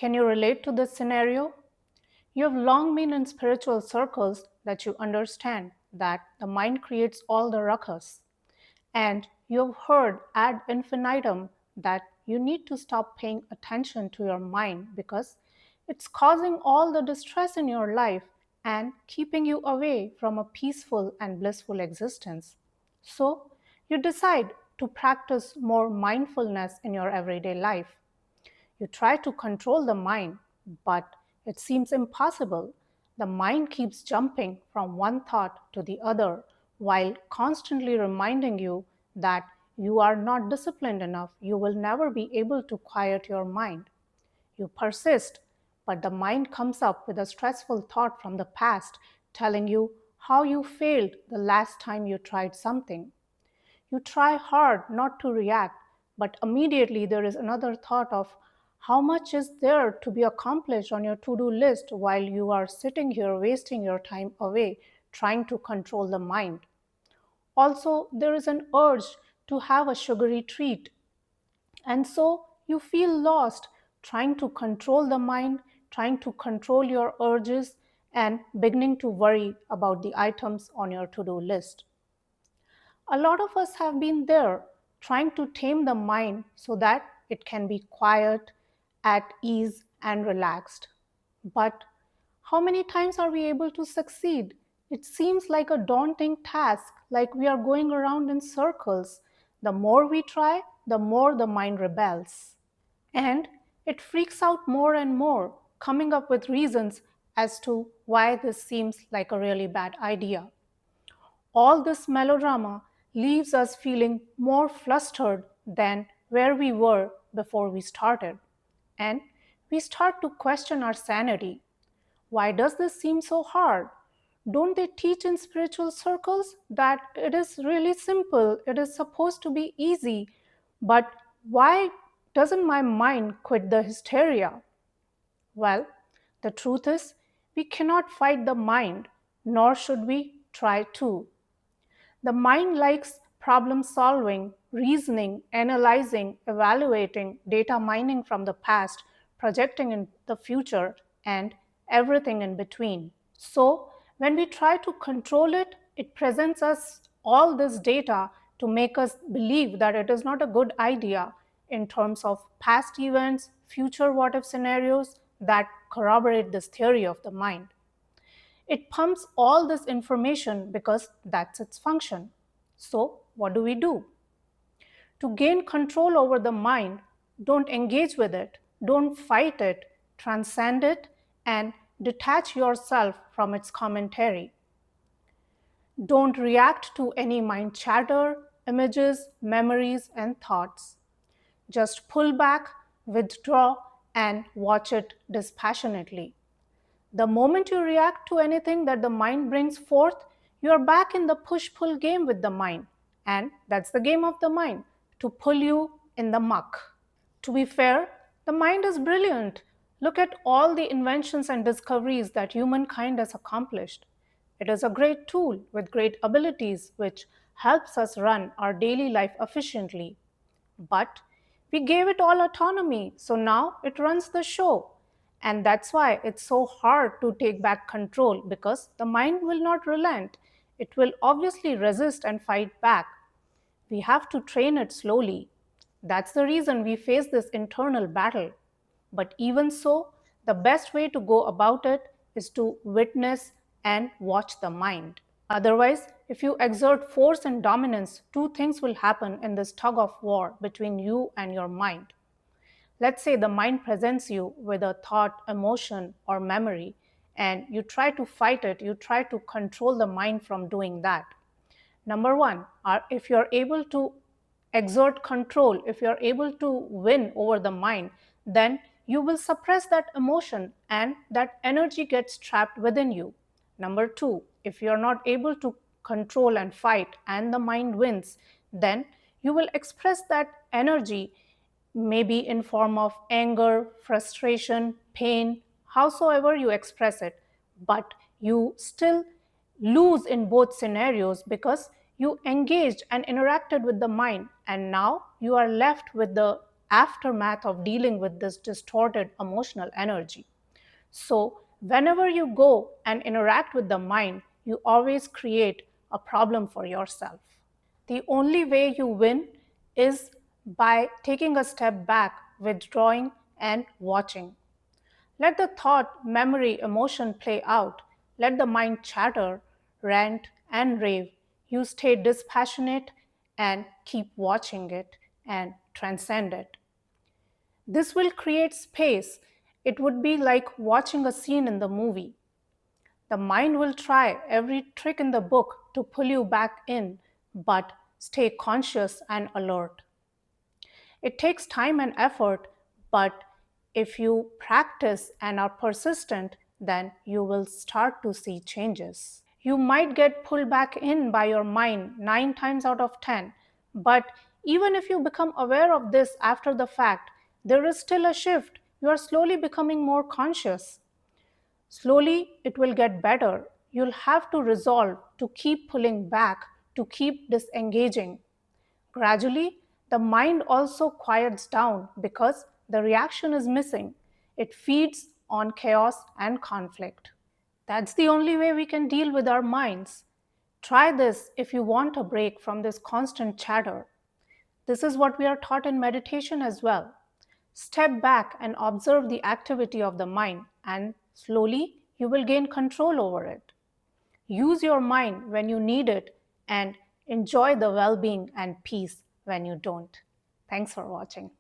Can you relate to this scenario? You have long been in spiritual circles that you understand that the mind creates all the ruckus. And you have heard ad infinitum that you need to stop paying attention to your mind because it's causing all the distress in your life and keeping you away from a peaceful and blissful existence. So, you decide to practice more mindfulness in your everyday life. You try to control the mind, but it seems impossible. The mind keeps jumping from one thought to the other while constantly reminding you that you are not disciplined enough. You will never be able to quiet your mind. You persist, but the mind comes up with a stressful thought from the past telling you how you failed the last time you tried something. You try hard not to react, but immediately there is another thought of how much is there to be accomplished on your to do list while you are sitting here wasting your time away trying to control the mind. Also, there is an urge to have a sugary treat, and so you feel lost trying to control the mind, trying to control your urges, and beginning to worry about the items on your to do list. A lot of us have been there trying to tame the mind so that it can be quiet, at ease, and relaxed. But how many times are we able to succeed? It seems like a daunting task, like we are going around in circles. The more we try, the more the mind rebels. And it freaks out more and more, coming up with reasons as to why this seems like a really bad idea. All this melodrama leaves us feeling more flustered than where we were before we started. And we start to question our sanity. Why does this seem so hard? Don't they teach in spiritual circles that it is really simple, it is supposed to be easy, but why doesn't my mind quit the hysteria? Well, the truth is, we cannot fight the mind, nor should we try to. The mind likes problem solving, reasoning, analyzing, evaluating, data mining from the past, projecting in the future, and everything in between. So, when we try to control it, it presents us all this data to make us believe that it is not a good idea in terms of past events, future what if scenarios that corroborate this theory of the mind. It pumps all this information because that's its function. So, what do we do? To gain control over the mind, don't engage with it, don't fight it, transcend it, and detach yourself from its commentary. Don't react to any mind chatter, images, memories, and thoughts. Just pull back, withdraw, and watch it dispassionately. The moment you react to anything that the mind brings forth, you are back in the push pull game with the mind. And that's the game of the mind, to pull you in the muck. To be fair, the mind is brilliant. Look at all the inventions and discoveries that humankind has accomplished. It is a great tool with great abilities which helps us run our daily life efficiently. But we gave it all autonomy, so now it runs the show. And that's why it's so hard to take back control because the mind will not relent. It will obviously resist and fight back. We have to train it slowly. That's the reason we face this internal battle. But even so, the best way to go about it is to witness and watch the mind. Otherwise, if you exert force and dominance, two things will happen in this tug of war between you and your mind. Let's say the mind presents you with a thought, emotion, or memory, and you try to fight it, you try to control the mind from doing that. Number one, if you're able to exert control, if you're able to win over the mind, then you will suppress that emotion and that energy gets trapped within you. Number two, if you're not able to control and fight and the mind wins, then you will express that energy maybe in form of anger, frustration, pain, howsoever you express it, but you still lose in both scenarios because you engaged and interacted with the mind and now you are left with the aftermath of dealing with this distorted emotional energy. So, whenever you go and interact with the mind, you always create a problem for yourself. The only way you win is by taking a step back, withdrawing, and watching. Let the thought, memory, emotion play out. Let the mind chatter, rant, and rave. You stay dispassionate and keep watching it and transcend it. This will create space. It would be like watching a scene in the movie. The mind will try every trick in the book to pull you back in, but stay conscious and alert. It takes time and effort, but if you practice and are persistent, then you will start to see changes. You might get pulled back in by your mind 9 times out of 10, but even if you become aware of this after the fact, there is still a shift. You are slowly becoming more conscious. Slowly, it will get better. You'll have to resolve to keep pulling back, to keep disengaging. Gradually, the mind also quiets down because the reaction is missing. It feeds on chaos and conflict. That's the only way we can deal with our minds. Try this if you want a break from this constant chatter. This is what we are taught in meditation as well. Step back and observe the activity of the mind, and slowly you will gain control over it. Use your mind when you need it and enjoy the well being and peace when you don't. Thanks for watching.